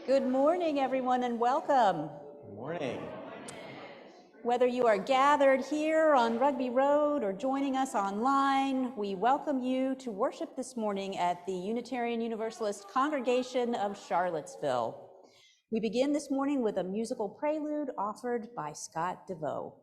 Good morning, everyone, and welcome. Good morning. Whether you are gathered here on Rugby Road or joining us online, we welcome you to worship this morning at the Unitarian Universalist Congregation of Charlottesville. We begin this morning with a musical prelude offered by Scott Deveaux.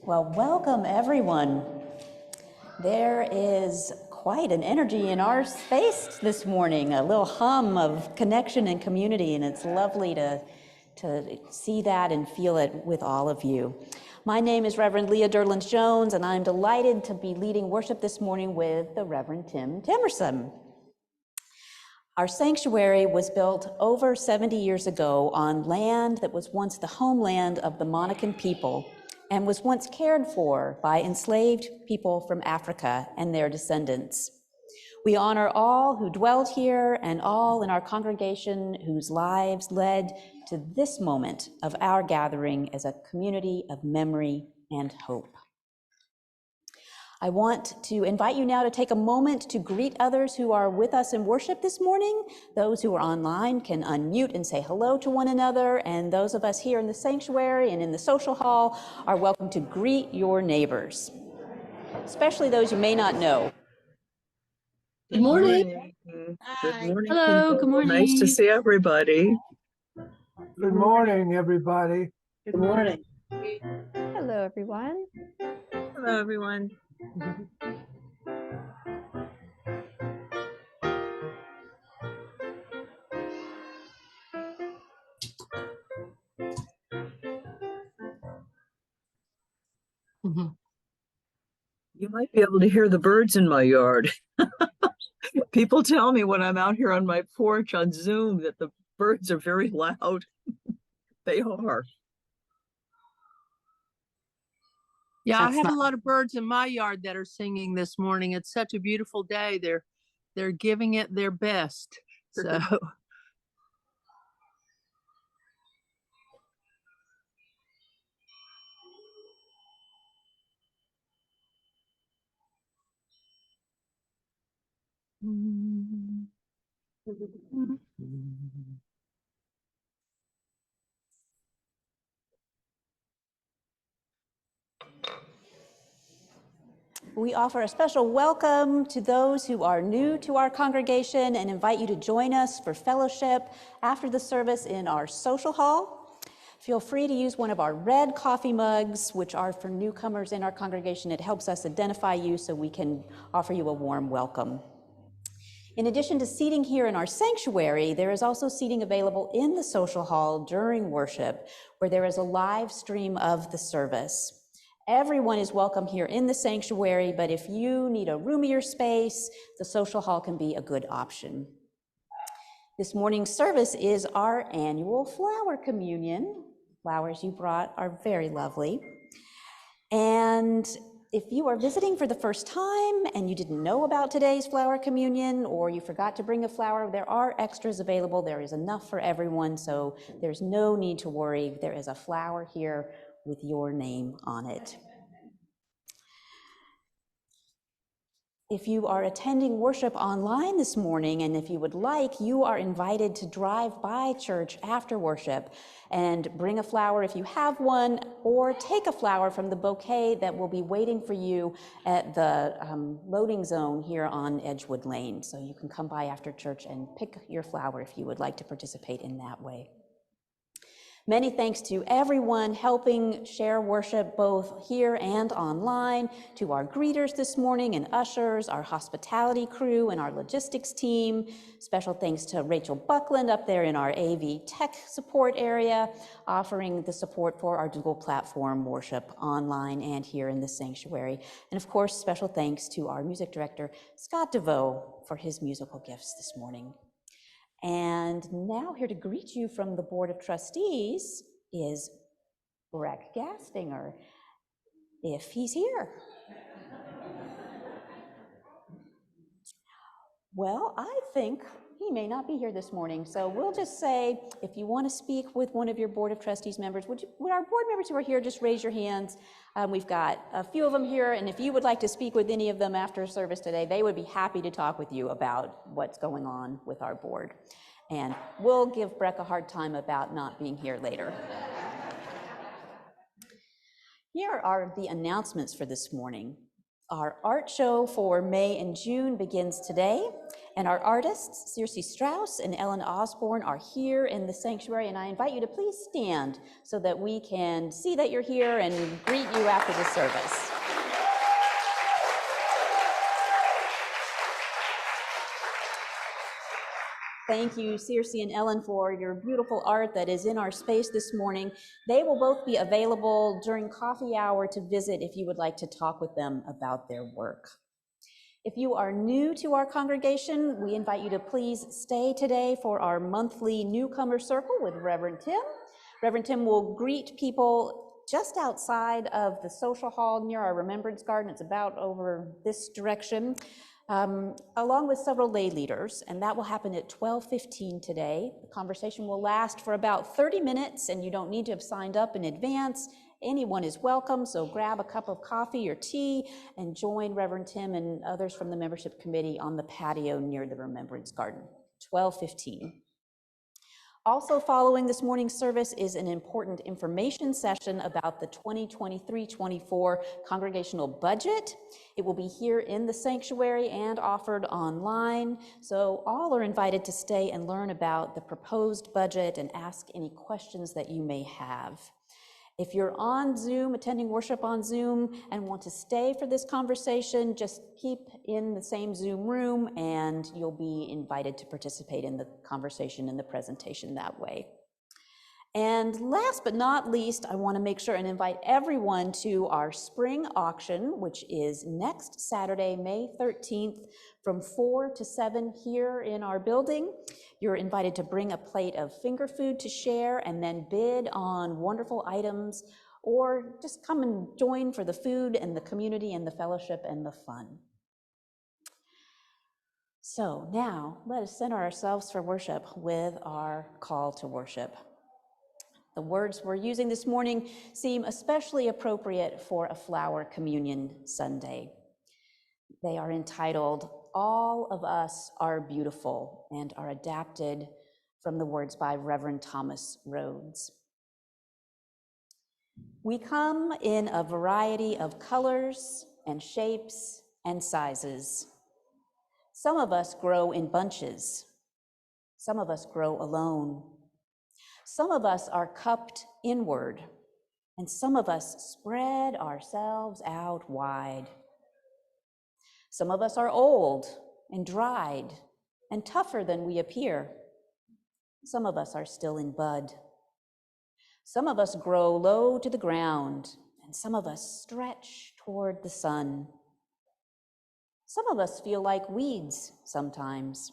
Well, welcome everyone. There is quite an energy in our space this morning, a little hum of connection and community, and it's lovely to see that and feel it with all of you. My name is Reverend Leia Durland-Jones, and I'm delighted to be leading worship this morning with the Reverend Tim Temerson. Our sanctuary was built over 70 years ago on land that was once the homeland of the Monacan people and was once cared for by enslaved people from Africa and their descendants. We honor all who dwelled here and all in our congregation whose lives led to this moment of our gathering as a community of memory and hope. I want to invite you now to take a moment to greet others who are with us in worship this morning. Those who are online can unmute and say hello to one another, and those of us here in the sanctuary and in the social hall are welcome to greet your neighbors, especially those you may not know. Good morning. Good morning. Hello, People. good morning. Nice to see everybody. Good morning, everybody. Good morning. Hello, everyone. Hello, everyone. You might be able to hear the birds in my yard. People tell me when I'm out here on my porch on Zoom that the birds are very loud. They are. Yeah, That's I have not- a lot of birds in my yard that are singing this morning. It's such a beautiful day. They're giving it their best. So We offer a special welcome to those who are new to our congregation and invite you to join us for fellowship after the service in our social hall. Feel free to use one of our red coffee mugs, which are for newcomers in our congregation. It helps us identify you so we can offer you a warm welcome. In addition to seating here in our sanctuary, there is also seating available in the social hall during worship, where there is a live stream of the service. Everyone is welcome here in the sanctuary, but if you need a roomier space, the social hall can be a good option. This morning's service is our annual flower communion. Flowers you brought are very lovely. And if you are visiting for the first time and you didn't know about today's flower communion, or you forgot to bring a flower, there are extras available. There is enough for everyone, so there's no need to worry. There is a flower here with your name on it. If you are attending worship online this morning, and if you would like, you are invited to drive by church after worship and bring a flower if you have one, or take a flower from the bouquet that will be waiting for you at the loading zone here on Edgewood Lane. So you can come by after church and pick your flower if you would like to participate in that way. Many thanks to everyone helping share worship both here and online, to our greeters this morning and ushers, our hospitality crew and our logistics team. Special thanks to Rachel Buckland up there in our AV tech support area, offering the support for our dual platform worship online and here in the sanctuary. And of course, special thanks to our music director, Scott Deveaux, for his musical gifts this morning. And now here to greet you from the Board of Trustees is Breck Gastinger, if he's here. Well, I think he may not be here this morning, so we'll just say, if you want to speak with one of your Board of Trustees members, would our board members who are here just raise your hands? We've got a few of them here, and if you would like to speak with any of them after service today, they would be happy to talk with you about what's going on with our board. And we'll give Breck a hard time about not being here later. Here are the announcements for this morning. Our art show for May and June begins today, and our artists, Circe Strauss and Ellen Osborne, are here in the sanctuary, and I invite you to please stand so that we can see that you're here and greet you after the service. Thank you, Circe and Ellen, for your beautiful art that is in our space this morning. They will both be available during coffee hour to visit if you would like to talk with them about their work. If you are new to our congregation, we invite you to please stay today for our monthly newcomer circle with Reverend Tim. Reverend Tim will greet people just outside of the social hall near our Remembrance Garden. It's about over this direction. Along with several lay leaders, and that will happen at 12:15 today. The conversation will last for about 30 minutes, and you don't need to have signed up in advance. Anyone is welcome, so grab a cup of coffee or tea and join Reverend Tim and others from the membership committee on the patio near the Remembrance Garden, 12:15. Also following this morning's service is an important information session about the 2023-24 congregational budget. It will be here in the sanctuary and offered online, so all are invited to stay and learn about the proposed budget and ask any questions that you may have. If you're on Zoom, attending worship on Zoom, and want to stay for this conversation, just keep in the same Zoom room and you'll be invited to participate in the conversation and the presentation that way. And last but not least, I want to make sure and invite everyone to our spring auction, which is next Saturday, May 13th, from 4 to 7 here in our building. You're invited to bring a plate of finger food to share and then bid on wonderful items, or just come and join for the food and the community and the fellowship and the fun. So now let us center ourselves for worship with our call to worship. The words we're using this morning seem especially appropriate for a Flower Communion Sunday. They are entitled, "All of Us Are Beautiful," and are adapted from the words by Reverend Thomas Rhodes. We come in a variety of colors and shapes and sizes. Some of us grow in bunches. Some of us grow alone. Some of us are cupped inward, and some of us spread ourselves out wide. Some of us are old and dried and tougher than we appear. Some of us are still in bud. Some of us grow low to the ground, and some of us stretch toward the sun. Some of us feel like weeds sometimes.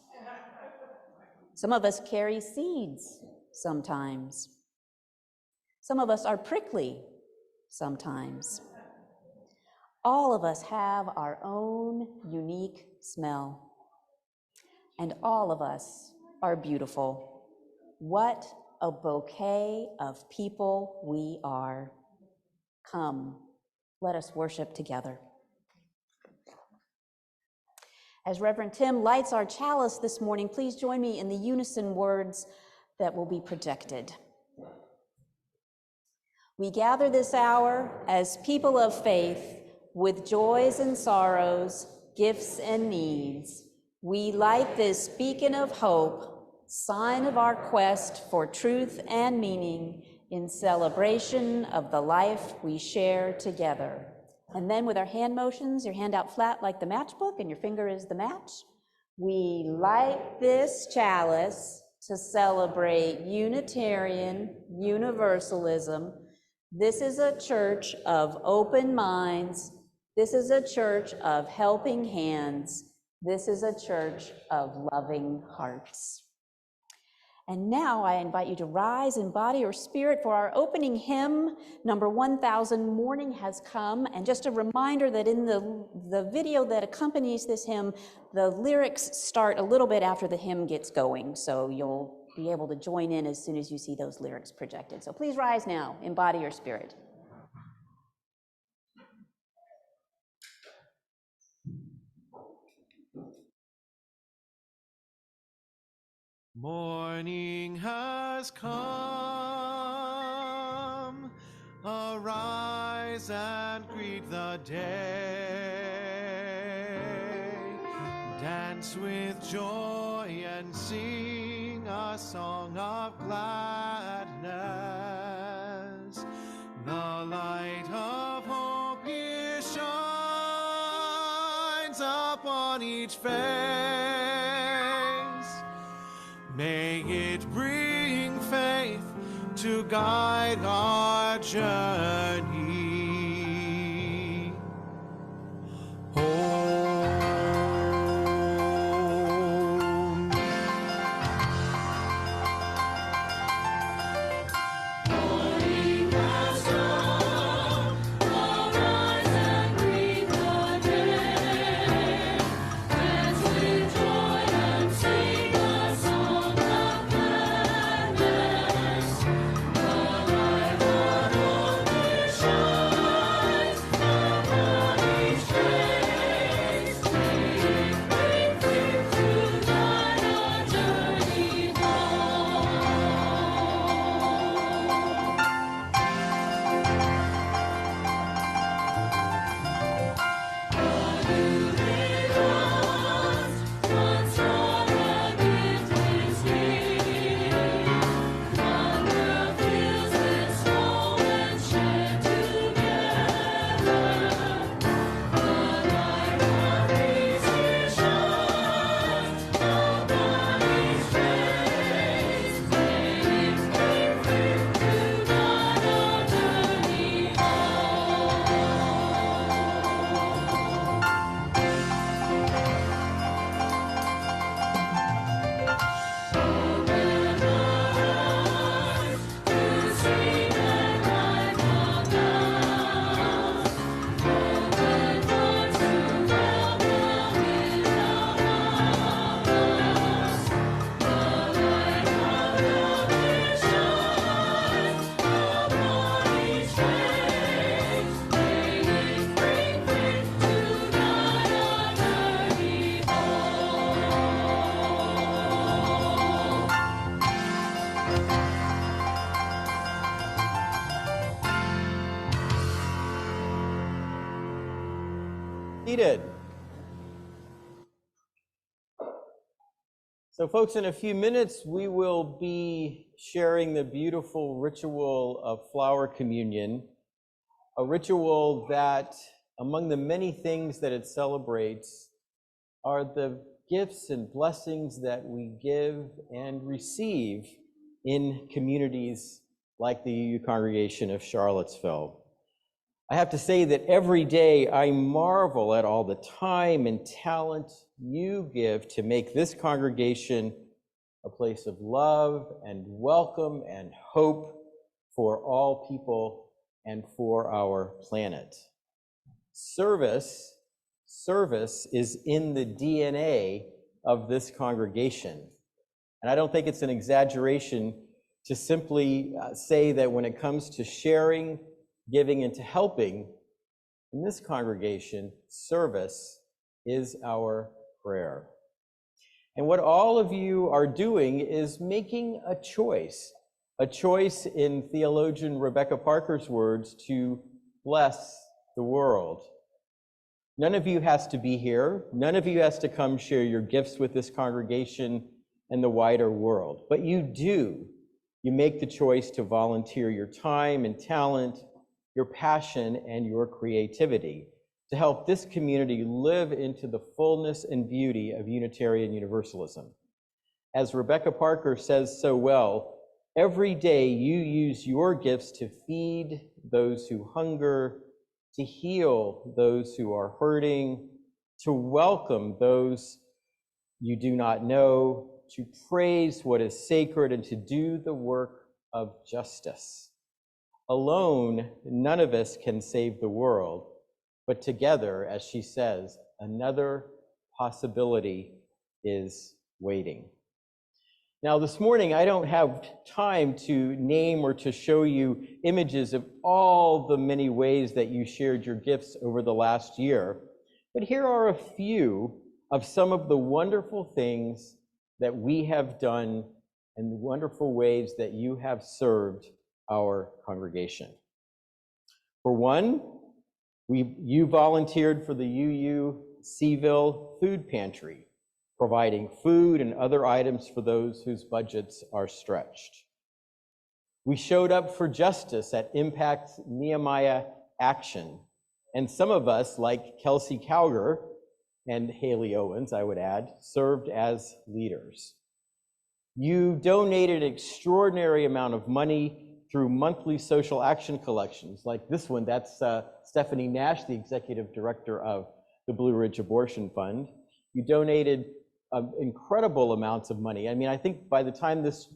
Some of us carry seeds sometimes. Some of us are prickly sometimes. All of us have our own unique smell, and all of us are beautiful. What a bouquet of people we are. Come, let us worship together. As Reverend Tim lights our chalice this morning, please join me in the unison words that will be projected. We gather this hour as people of faith with joys and sorrows, gifts and needs. We light this beacon of hope, sign of our quest for truth and meaning in celebration of the life we share together. And then with our hand motions, your hand out flat like the matchbook and your finger is the match. We light this chalice to celebrate Unitarian Universalism. This is a church of open minds. This is a church of helping hands. This is a church of loving hearts. And now I invite you to rise in body or spirit for our opening hymn, number 1000, Morning Has Come. And just a reminder that in the video that accompanies this hymn, the lyrics start a little bit after the hymn gets going. So you'll be able to join in as soon as you see those lyrics projected. So please rise now in body or spirit. Morning has come, arise and greet the day. Dance with joy and sing a song of gladness. The light of hope here shines upon each face. May it bring faith to guide our journey home. Morning has come, arise and greet the day. Dance with joy and sing a song of gladness. The light of hope is Seated. So folks, in a few minutes, we will be sharing the beautiful ritual of flower communion, a ritual that, among the many things that it celebrates, are the gifts and blessings that we give and receive in communities like the UU congregation of Charlottesville. I have to say that every day I marvel at all the time and talent you give to make this congregation a place of love and welcome and hope for all people and for our planet. Service is in the DNA of this congregation. And I don't think it's an exaggeration to simply say that when it comes to sharing, giving, and to helping, in this congregation, service is our prayer. And what all of you are doing is making a choice in theologian Rebecca Parker's words, to bless the world. None of you has to be here. None of you has to come share your gifts with this congregation and the wider world. But you do. You make the choice to volunteer your time and talent, your passion, and your creativity to help this community live into the fullness and beauty of Unitarian Universalism. As Rebecca Parker says so well, every day you use your gifts to feed those who hunger, to heal those who are hurting, to welcome those you do not know, to praise what is sacred, and to do the work of justice. Alone, none of us can save the world, but together, as she says, another possibility is waiting. Now, this morning, I don't have time to name or to show you images of all the many ways that you shared your gifts over the last year, but here are a few of some of the wonderful things that we have done and the wonderful ways that you have served our congregation. For one, you volunteered for the UUCville food pantry, providing food and other items for those whose budgets are stretched. We showed up for justice at Impact Nehemiah Action, and some of us, like Kelsey Cowger and Haley Owens, I would add, served as leaders. You donated an extraordinary amount of money through monthly social action collections, like this one. That's Stephanie Nash, the executive director of the Blue Ridge Abortion Fund. You donated incredible amounts of money. I mean, I think by the time this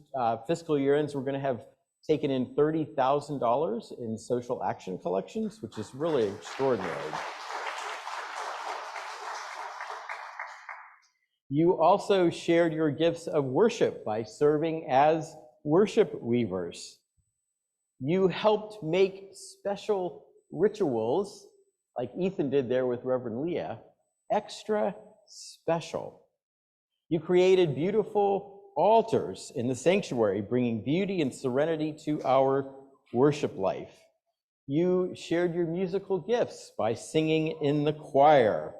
fiscal year ends, we're going to have taken in $30,000 in social action collections, which is really extraordinary. You also shared your gifts of worship by serving as worship weavers. You helped make special rituals, like Ethan did there with Reverend Leia, extra special. You created beautiful altars in the sanctuary, bringing beauty and serenity to our worship life. You shared your musical gifts by singing in the choir.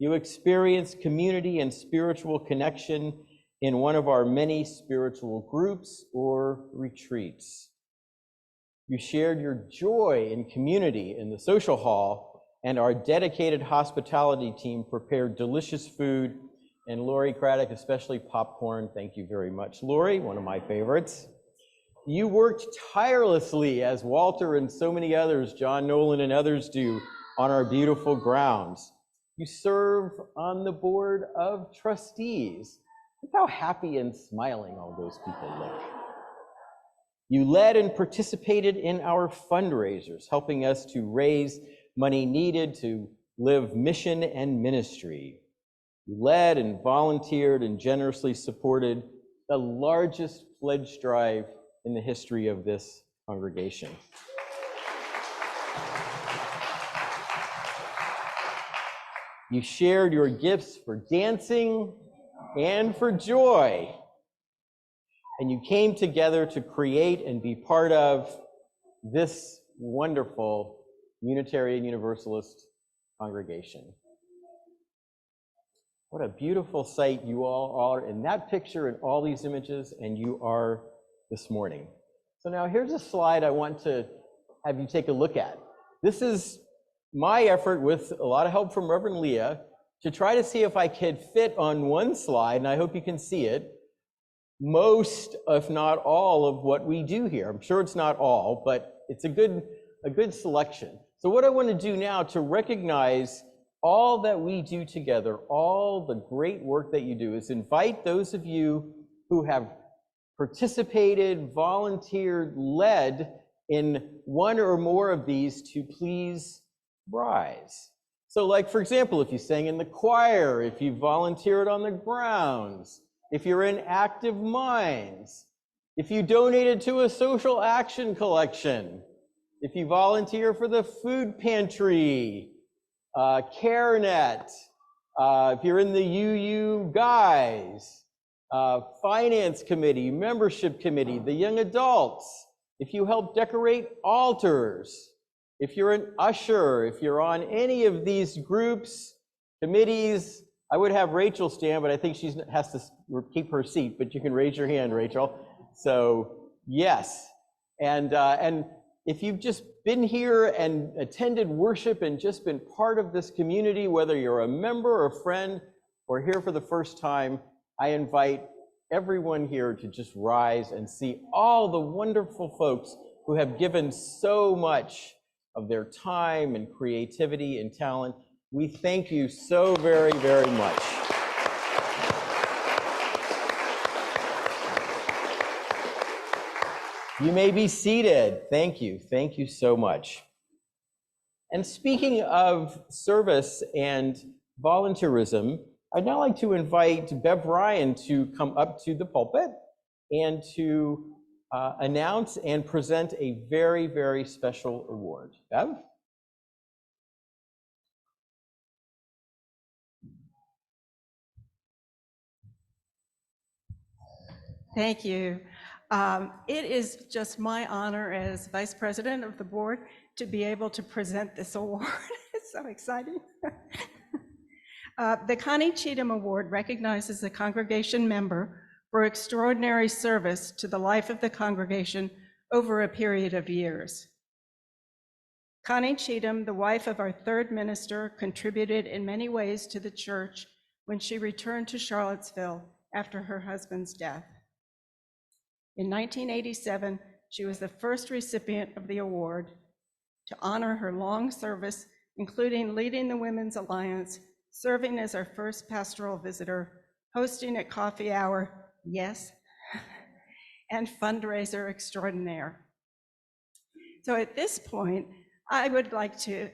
You experienced community and spiritual connection in one of our many spiritual groups or retreats. You shared your joy in community in the social hall, and our dedicated hospitality team prepared delicious food, and Lori Craddock, especially popcorn. Thank you very much, Lori, one of my favorites. You worked tirelessly, as Walter and so many others, John Nolan and others do, on our beautiful grounds. You serve on the board of trustees. Look how happy and smiling all those people look. You led and participated in our fundraisers, helping us to raise money needed to live mission and ministry. You led and volunteered and generously supported the largest pledge drive in the history of this congregation. You shared your gifts for dancing and for joy. And you came together to create and be part of this wonderful Unitarian Universalist congregation. What a beautiful sight you all are in that picture and all these images, and you are this morning. So now here's a slide I want to have you take a look at. This is my effort, with a lot of help from Reverend Leia, to try to see if I could fit on one slide, and I hope you can see it, most, if not all, of what we do here. I'm sure it's not all, but it's a good selection. So what I want to do now to recognize all that we do together, all the great work that you do, is invite those of you who have participated, volunteered, led in one or more of these to please rise. So like, for example, if you sang in the choir, if you volunteered on the grounds, if you're in Active Minds, if you donated to a social action collection, if you volunteer for the food pantry, CareNet, if you're in the UU Guys, Finance Committee, Membership Committee, the Young Adults, if you help decorate altars, if you're an usher, if you're on any of these groups, committees, I would have Rachel stand, but I think she has to keep her seat, but you can raise your hand, Rachel. So yes, and if you've just been here and attended worship and just been part of this community, whether you're a member or a friend or here for the first time, I invite everyone here to just rise and see all the wonderful folks who have given so much of their time and creativity and talent. We thank you so very, very much. You may be seated. Thank you. Thank you so much. And speaking of service and volunteerism, I'd now like to invite Bev Ryan to come up to the pulpit and to announce and present a very, very special award. Bev? Thank you. It is just my honor as Vice President of the board to be able to present this award. It's so exciting. The Connie Cheetham Award recognizes a congregation member for extraordinary service to the life of the congregation over a period of years. Connie Cheetham, the wife of our third minister, contributed in many ways to the church when she returned to Charlottesville after her husband's death. In 1987, she was the first recipient of the award to honor her long service, including leading the Women's Alliance, serving as our first pastoral visitor, hosting a coffee hour, yes, and fundraiser extraordinaire. So at this point, I would like to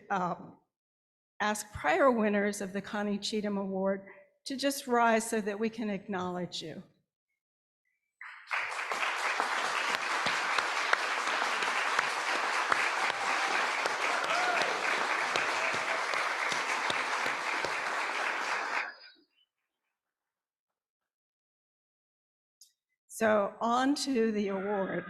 ask prior winners of the Connie Cheetham Award to just rise so that we can acknowledge you. So on to the award.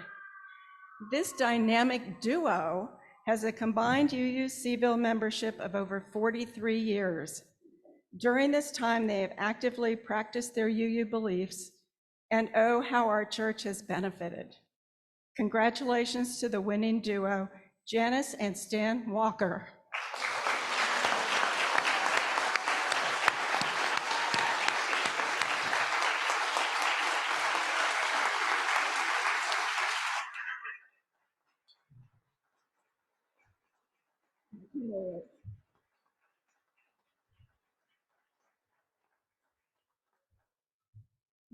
This dynamic duo has a combined UUCville membership of over 43 years. During this time, they have actively practiced their UU beliefs, and oh, how our church has benefited. Congratulations to the winning duo, Janice and Stan Walker.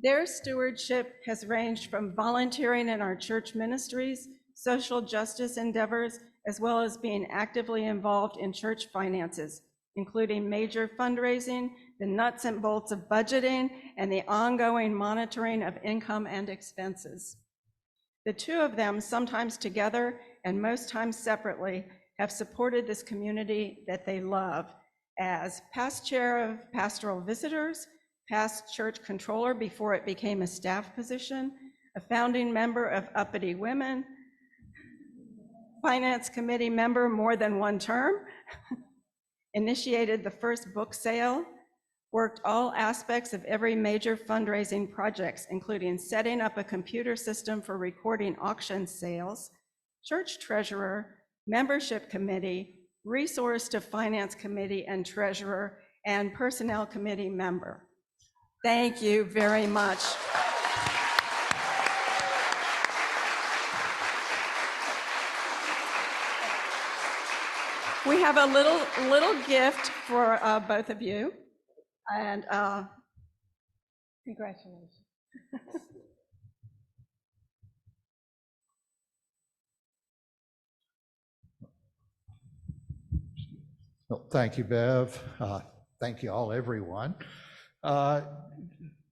Their stewardship has ranged from volunteering in our church ministries, social justice endeavors, as well as being actively involved in church finances, including major fundraising, the nuts and bolts of budgeting, and the ongoing monitoring of income and expenses. The two of them, sometimes together and most times separately, have supported this community that they love as past chair of pastoral visitors, past church controller before it became a staff position, a founding member of Uppity Women, finance committee member more than one term, initiated the first book sale, worked all aspects of every major fundraising projects, including setting up a computer system for recording auction sales, church treasurer, membership committee, resource to finance committee and treasurer, and personnel committee member. Thank you very much. We have a little gift for both of you, and congratulations. Well, thank you, Bev. Thank you all, everyone.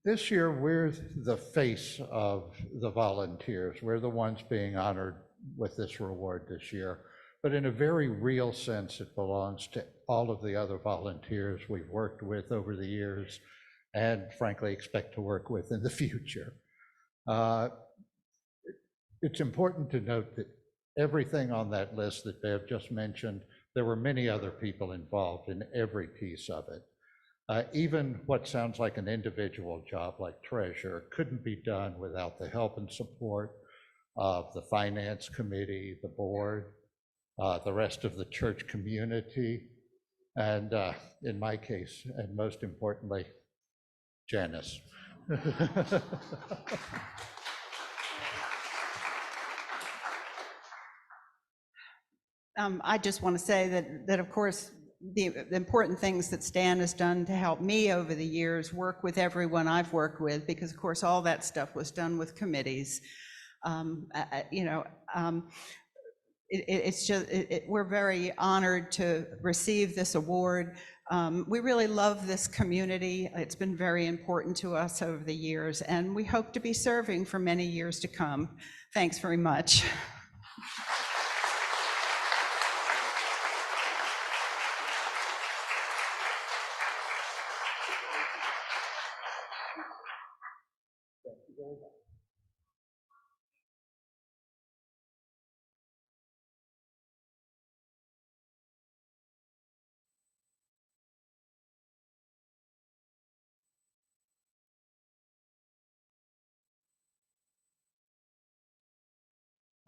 This year, we're the face of the volunteers. We're the ones being honored with this reward this year. But in a very real sense, it belongs to all of the other volunteers we've worked with over the years and frankly expect to work with in the future. It's important to note that everything on that list that Bev just mentioned, there were many other people involved in every piece of it. Even what sounds like an individual job like treasurer couldn't be done without the help and support of the finance committee, the board, the rest of the church community, and in my case, and most importantly, Janice. I just want to say that of course, the important things that Stan has done to help me over the years work with everyone I've worked with, because of course, all that stuff was done with committees. It's just, we're very honored to receive this award. We really love this community. It's been very important to us over the years, and we hope to be serving for many years to come. Thanks very much.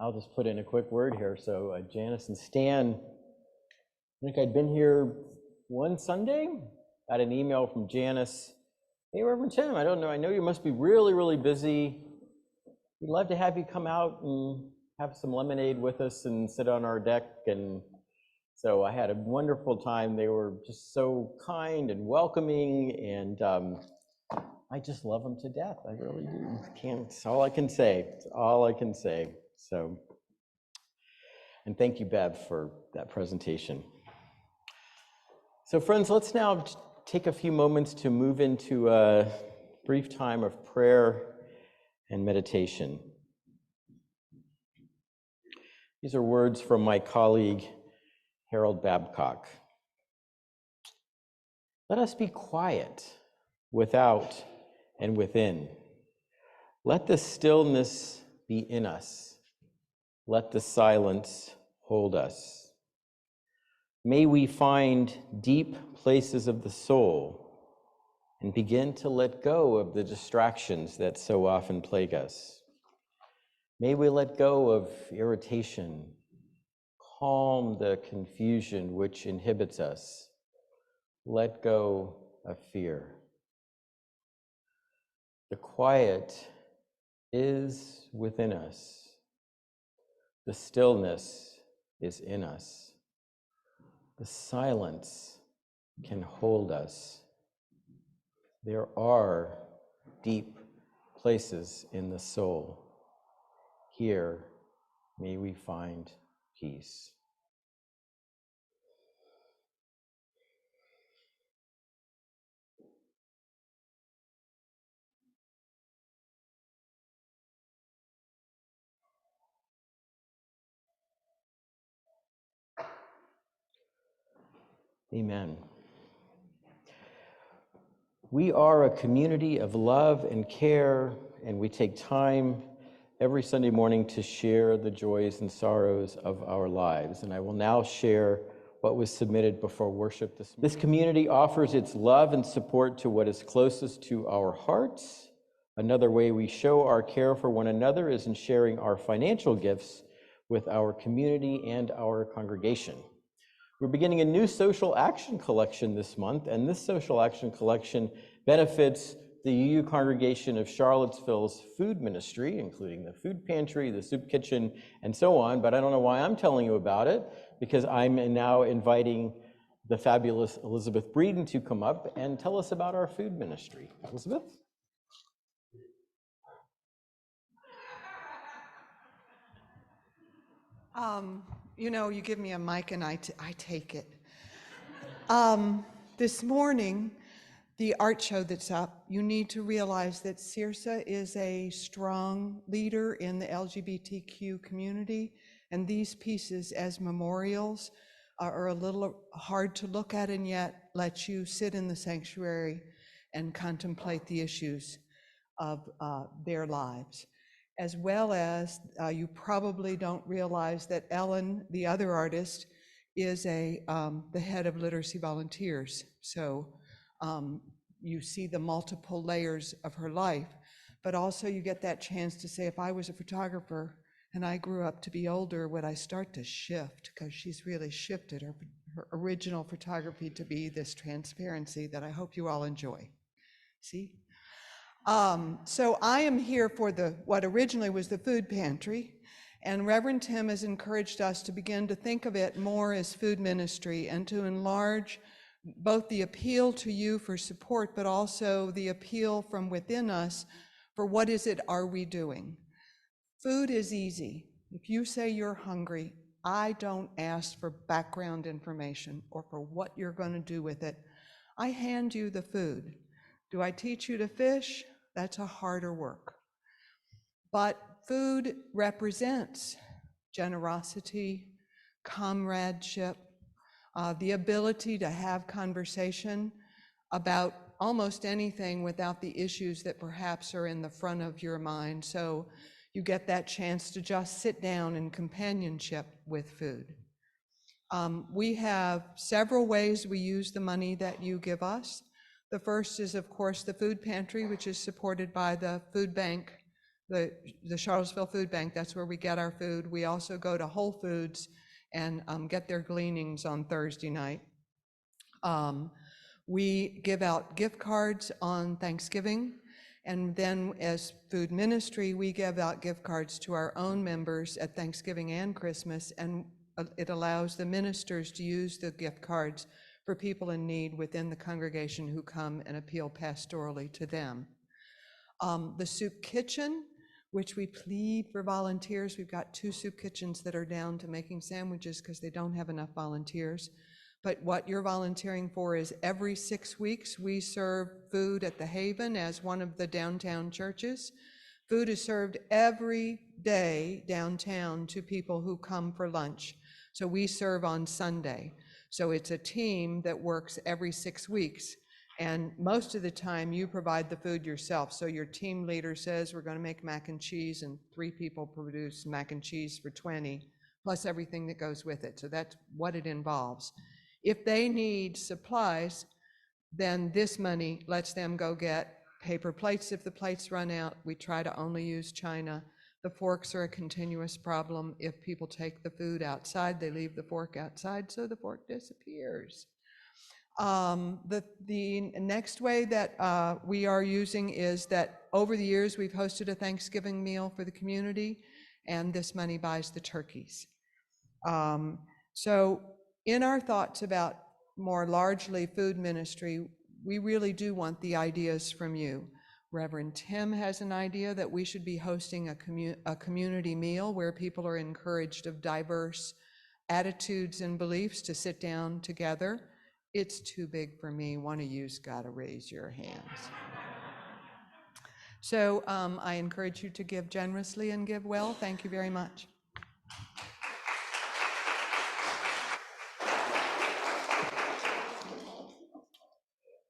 I'll just put in a quick word here. So Janice and Stan, I think I'd been here one Sunday, got an email from Janice. Hey, Reverend Tim, I don't know, I know you must be really, really busy. We'd love to have you come out and have some lemonade with us and sit on our deck. And so I had a wonderful time. They were just so kind and welcoming, and I just love them to death. I really do. It's all I can say. It's all I can say. So, and thank you, Bev, for that presentation. So friends, let's now take a few moments to move into a brief time of prayer and meditation. These are words from my colleague, Harold Babcock. Let us be quiet without and within. Let the stillness be in us. Let the silence hold us. May we find deep places of the soul and begin to let go of the distractions that so often plague us. May we let go of irritation, calm the confusion which inhibits us, let go of fear. The quiet is within us. The stillness is in us. The silence can hold us. There are deep places in the soul. Here, may we find peace. Amen. We are a community of love and care, and we take time every Sunday morning to share the joys and sorrows of our lives. And I will now share what was submitted before worship this morning. This community offers its love and support to what is closest to our hearts. Another way we show our care for one another is in sharing our financial gifts with our community and our congregation. We're beginning a new social action collection this month, and this social action collection benefits the UU congregation of Charlottesville's food ministry, including the food pantry, the soup kitchen, and so on. But I don't know why I'm telling you about it, because I'm now inviting the fabulous Elizabeth Breeden to come up and tell us about our food ministry. Elizabeth? You know, you give me a mic and I take it. This morning, the art show that's up, you need to realize that Circe is a strong leader in the LGBTQ community, and these pieces as memorials are a little hard to look at and yet let you sit in the sanctuary and contemplate the issues of their lives. As well as you probably don't realize that Ellen, the other artist, is the head of Literacy Volunteers. So you see the multiple layers of her life, but also you get that chance to say, if I was a photographer and I grew up to be older, would I start to shift? Because she's really shifted her original photography to be this transparency that I hope you all enjoy. See? So I am here for what originally was the food pantry, and Reverend Tim has encouraged us to begin to think of it more as food ministry and to enlarge both the appeal to you for support, but also the appeal from within us for what is it are we doing. Food is easy. If you say you're hungry, I don't ask for background information or for what you're going to do with it. I hand you the food. Do I teach you to fish? That's a harder work. But food represents generosity, comradeship, the ability to have conversation about almost anything without the issues that perhaps are in the front of your mind. So you get that chance to just sit down in companionship with food. We have several ways we use the money that you give us. The first is, of course, the food pantry, which is supported by the food bank, the Charlottesville Food Bank. That's where we get our food. We also go to Whole Foods and get their gleanings on Thursday night. We give out gift cards on Thanksgiving. And then as food ministry, we give out gift cards to our own members at Thanksgiving and Christmas. And it allows the ministers to use the gift cards for people in need within the congregation who come and appeal pastorally to them. The soup kitchen, which we plead for volunteers. We've got 2 soup kitchens that are down to making sandwiches because they don't have enough volunteers. But what you're volunteering for is every 6 weeks, we serve food at the Haven as one of the downtown churches. Food is served every day downtown to people who come for lunch. So we serve on Sunday. So it's a team that works every 6 weeks. And most of the time you provide the food yourself. So your team leader says, we're going to make mac and cheese, and 3 people produce mac and cheese for 20, plus everything that goes with it. So that's what it involves. If they need supplies, then this money lets them go get paper plates. If the plates run out, we try to only use china. The forks are a continuous problem. If people take the food outside, they leave the fork outside, so the fork disappears. The next way that we are using is that over the years, we've hosted a Thanksgiving meal for the community, and this money buys the turkeys. So in our thoughts about more largely food ministry, we really do want the ideas from you. Reverend Tim has an idea that we should be hosting a community meal where people are encouraged of diverse attitudes and beliefs to sit down together. It's too big for me. One of you's got to raise your hands. So I encourage you to give generously and give well. Thank you very much.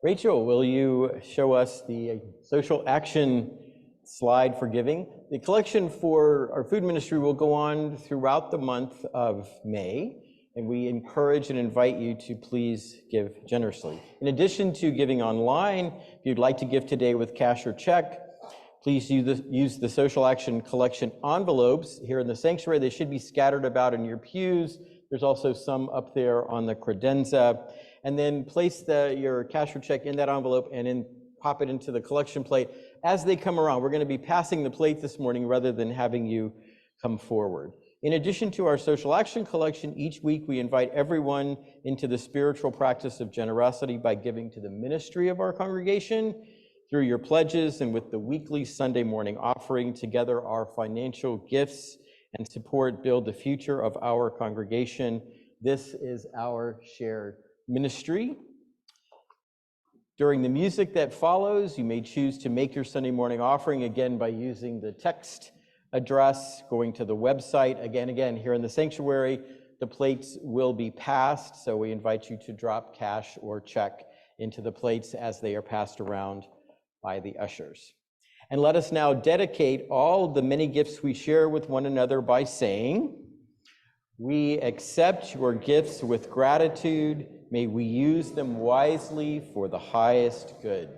Rachel, will you show us the social action slide for giving? The collection for our food ministry will go on throughout the month of May, and we encourage and invite you to please give generously. In addition to giving online, if you'd like to give today with cash or check, please use the social action collection envelopes here in the sanctuary. They should be scattered about in your pews. There's also some up there on the credenza. And then place your cash or check in that envelope and then pop it into the collection plate. As they come around, we're going to be passing the plate this morning rather than having you come forward. In addition to our social action collection, each week we invite everyone into the spiritual practice of generosity by giving to the ministry of our congregation through your pledges and with the weekly Sunday morning offering. Together, our financial gifts and support build the future of our congregation. This is our shared ministry. During the music that follows, you may choose to make your Sunday morning offering again by using the text address, going to the website. Again, here in the sanctuary, the plates will be passed, so we invite you to drop cash or check into the plates as they are passed around by the ushers. And let us now dedicate all the many gifts we share with one another by saying, "We accept your gifts with gratitude. May we use them wisely for the highest good."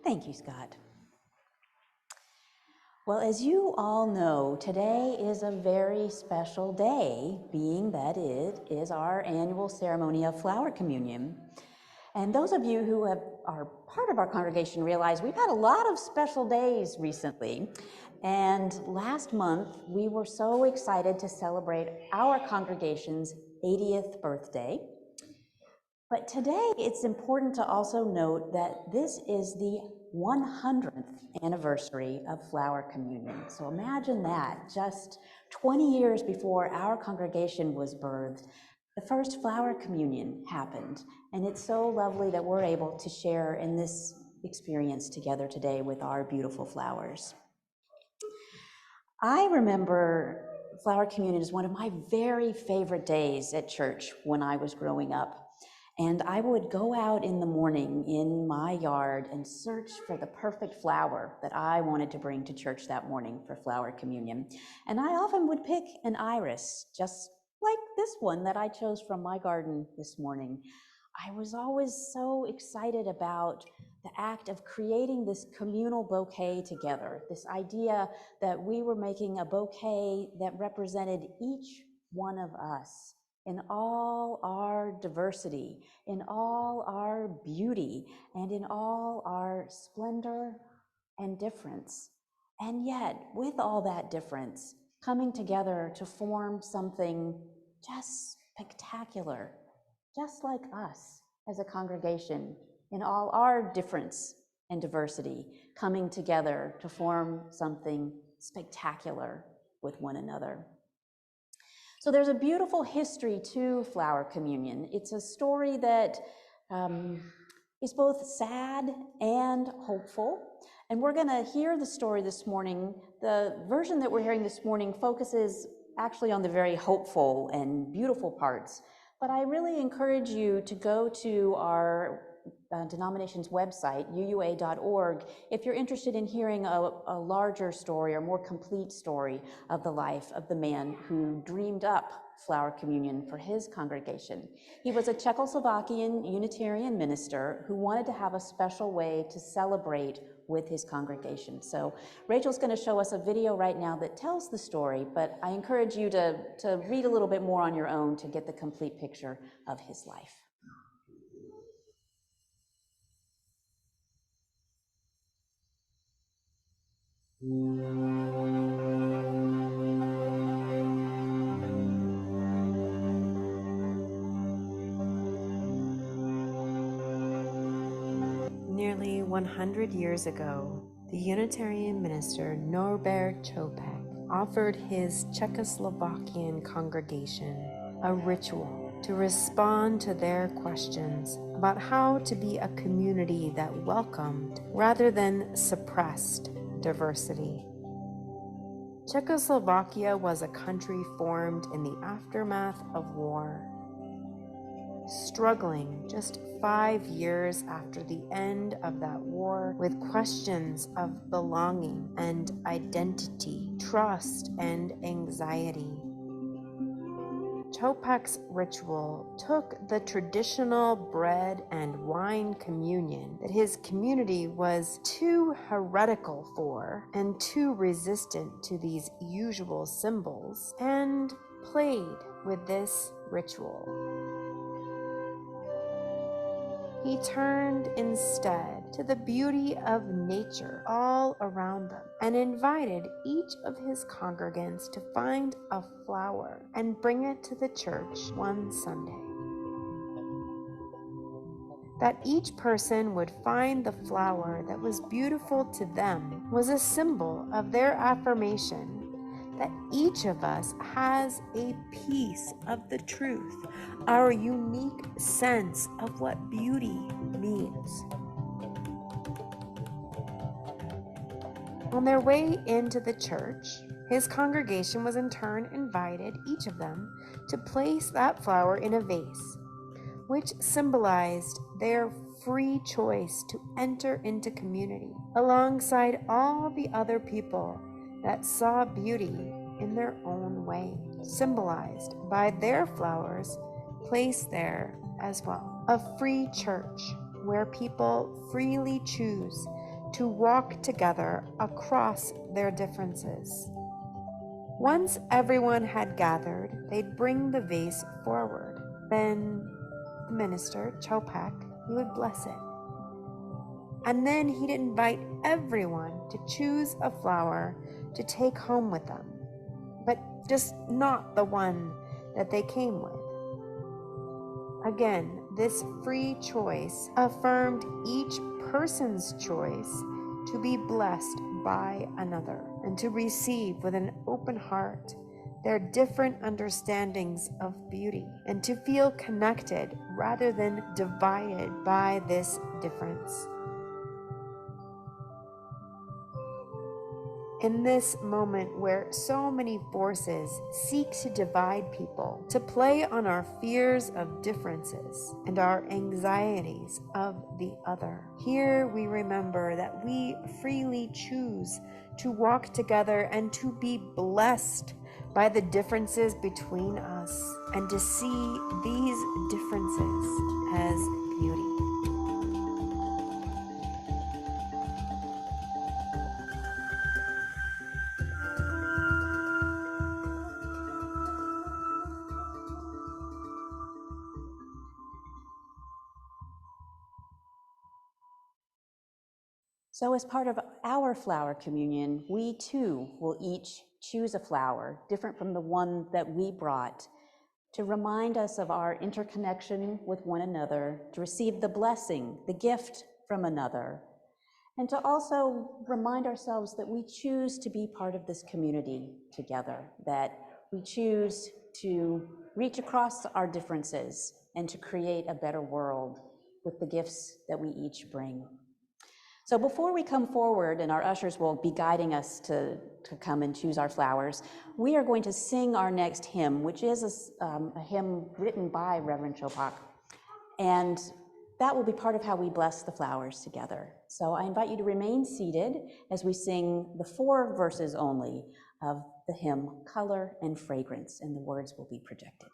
Thank you, Scott. Well, as you all know, today is a very special day, being that it is our annual ceremony of flower communion. And those of you who are part of our congregation realize we've had a lot of special days recently. And last month, we were so excited to celebrate our congregation's 80th birthday. But today, it's important to also note that this is the 100th anniversary of Flower Communion. So imagine that, just 20 years before our congregation was birthed, the first Flower Communion happened. And it's so lovely that we're able to share in this experience together today with our beautiful flowers. I remember Flower Communion as one of my very favorite days at church when I was growing up. And I would go out in the morning in my yard and search for the perfect flower that I wanted to bring to church that morning for Flower Communion. And I often would pick an iris, just like this one that I chose from my garden this morning. I was always so excited about the act of creating this communal bouquet together, this idea that we were making a bouquet that represented each one of us in all our diversity, in all our beauty, and in all our splendor and difference. And yet, with all that difference, coming together to form something just spectacular, just like us as a congregation, in all our difference and diversity, coming together to form something spectacular with one another. So there's a beautiful history to Flower Communion. It's a story that is both sad and hopeful. And we're gonna hear the story this morning. The version that we're hearing this morning focuses actually on the very hopeful and beautiful parts. But I really encourage you to go to our denomination's website, uua.org, if you're interested in hearing a larger story or more complete story of the life of the man who dreamed up Flower Communion for his congregation. He was a Czechoslovakian Unitarian minister who wanted to have a special way to celebrate with his congregation. So Rachel's going to show us a video right now that tells the story, but I encourage you to read a little bit more on your own to get the complete picture of his life. Nearly 100 years ago, the Unitarian minister Norbert Čopak offered his Czechoslovakian congregation a ritual to respond to their questions about how to be a community that welcomed rather than suppressed diversity. Czechoslovakia was a country formed in the aftermath of war, struggling just 5 years after the end of that war with questions of belonging and identity, trust and anxiety. Čopak's ritual took the traditional bread and wine communion that his community was too heretical for and too resistant to these usual symbols and played with this ritual. He turned instead to the beauty of nature all around them and invited each of his congregants to find a flower and bring it to the church one Sunday. That each person would find the flower that was beautiful to them was a symbol of their affirmation that each of us has a piece of the truth, our unique sense of what beauty means. On their way into the church, his congregation was in turn invited, each of them, to place that flower in a vase, which symbolized their free choice to enter into community alongside all the other people that saw beauty in their own way, symbolized by their flowers placed there as well. A free church where people freely choose to walk together across their differences. Once everyone had gathered, they'd bring the vase forward. Then the minister, Čopak, he would bless it. And then he'd invite everyone to choose a flower to take home with them, but just not the one that they came with. Again, this free choice affirmed each person's choice to be blessed by another and to receive with an open heart their different understandings of beauty and to feel connected rather than divided by this difference. In this moment where so many forces seek to divide people, to play on our fears of differences and our anxieties of the other, here we remember that we freely choose to walk together and to be blessed by the differences between us and to see these differences as beauty. So as part of our flower communion, we too will each choose a flower different from the one that we brought to remind us of our interconnection with one another, to receive the blessing, the gift from another, and to also remind ourselves that we choose to be part of this community together, that we choose to reach across our differences and to create a better world with the gifts that we each bring. So before we come forward, and our ushers will be guiding us to come and choose our flowers, we are going to sing our next hymn, which is a hymn written by Reverend Chopak. And that will be part of how we bless the flowers together. So I invite you to remain seated as we sing the 4 verses only of the hymn, Color and Fragrance, and the words will be projected.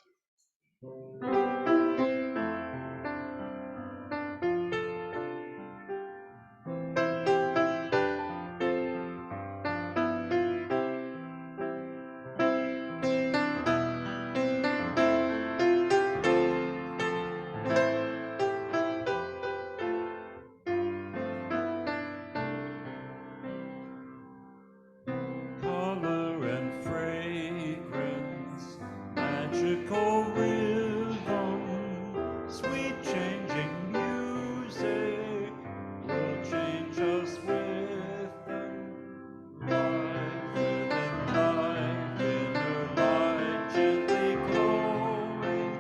Color and fragrance, magical rhythm, sweet changing music will change us with them. Life within life, inner light gently glowing.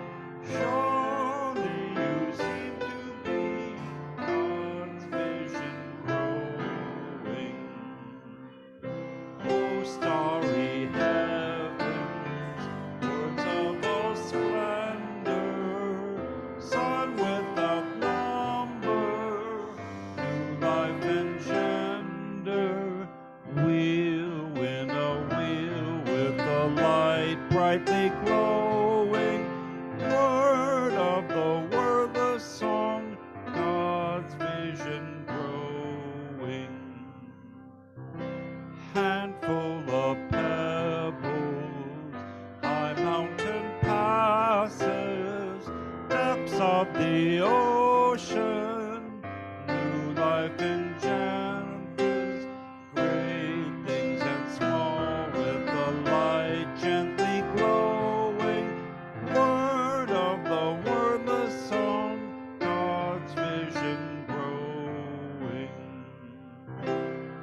Surely you seem to be God's vision growing. Oh, starry heavens, words of all splendor, sun without number, new life engender. We'll win a wheel with the light brightly glowing, word of the wordless song, God's vision growing. Handful of pebbles, high mountain passes, depths of the ocean, new life enchanters, great things and small with the light gently glowing, word of the wordless song, God's vision growing.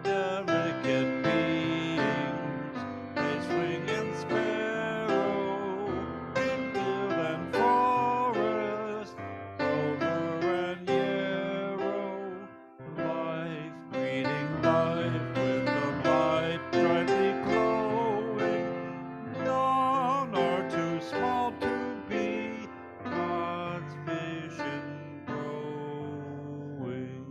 Delicate beings, they swing in sparrow, in hill and forest, clover and yarrow. Life greeting life with the light brightly glowing. None are too small to be God's vision growing.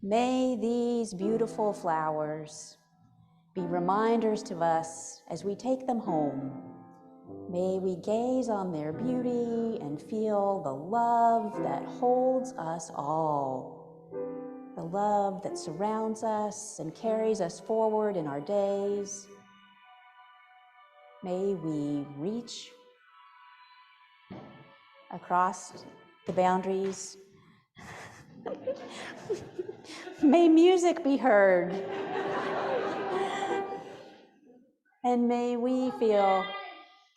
May these beautiful flowers be reminders to us as we take them home. May we gaze on their beauty and feel the love that holds us all, the love that surrounds us and carries us forward in our days. May we reach across the boundaries. May music be heard. And may we feel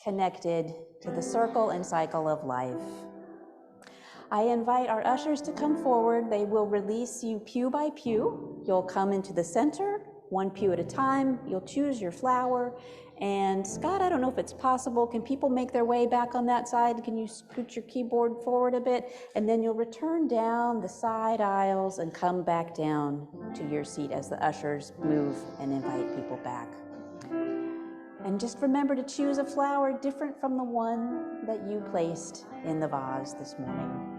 connected to the circle and cycle of life. I invite our ushers to come forward. They will release you pew by pew. You'll come into the center, one pew at a time. You'll choose your flower. And Scott, I don't know if it's possible. Can people make their way back on that side? Can you scoot your keyboard forward a bit? And then you'll return down the side aisles and come back down to your seat as the ushers move and invite people back. And just remember to choose a flower different from the one that you placed in the vase this morning.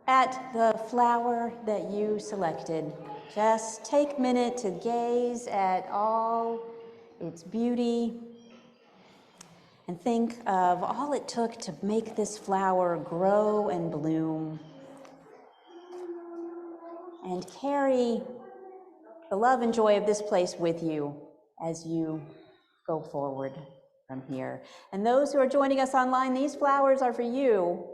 at the flower that you selected. Just take a minute to gaze at all its beauty and think of all it took to make this flower grow and bloom. And carry the love and joy of this place with you as you go forward from here. And those who are joining us online, these flowers are for you.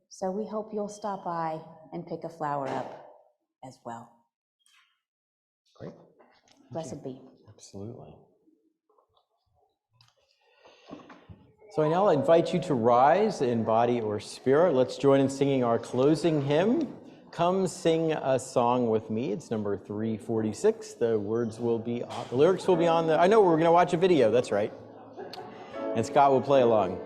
So we hope you'll stop by and pick a flower up as well. Great. Blessed be. Absolutely. So I now invite you to rise in body or spirit. Let's join in singing our closing hymn. Come sing a song with me. It's number 346. The lyrics will be on the, I know we're going to watch a video, that's right. And Scott will play along.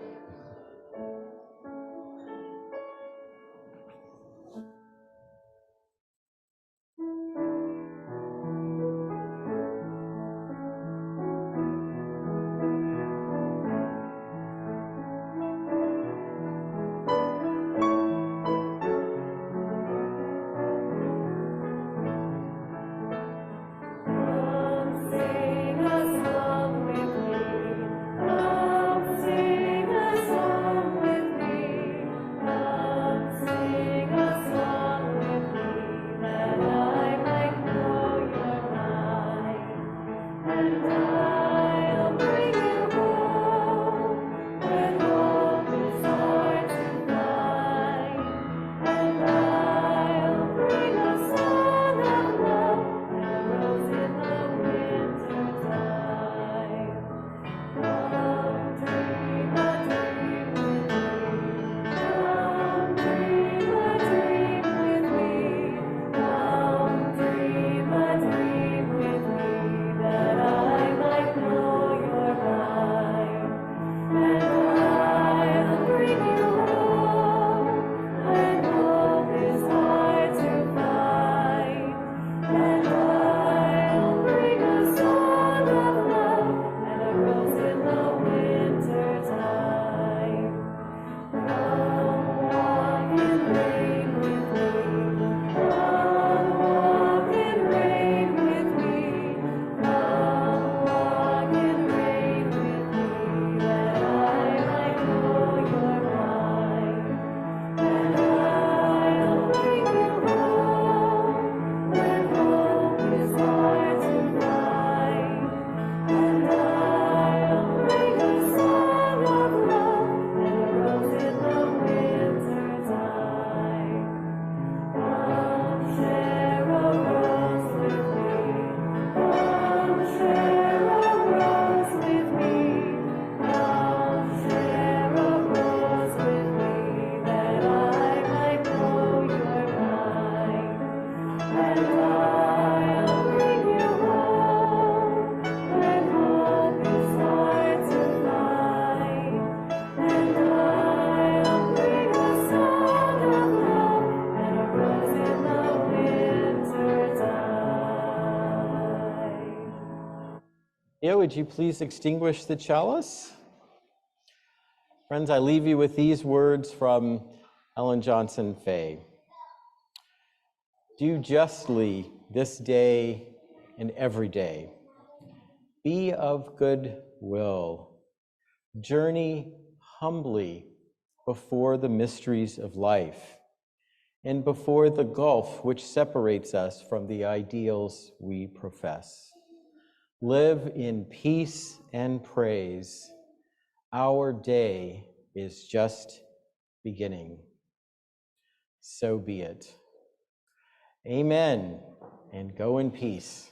Would you please extinguish the chalice? Friends, I leave you with these words from Ellen Johnson Fay. Do justly this day and every day. Be of good will. Journey humbly before the mysteries of life and before the gulf which separates us from the ideals we profess. Live in peace and praise. Our day is just beginning. So be it. Amen, and go in peace.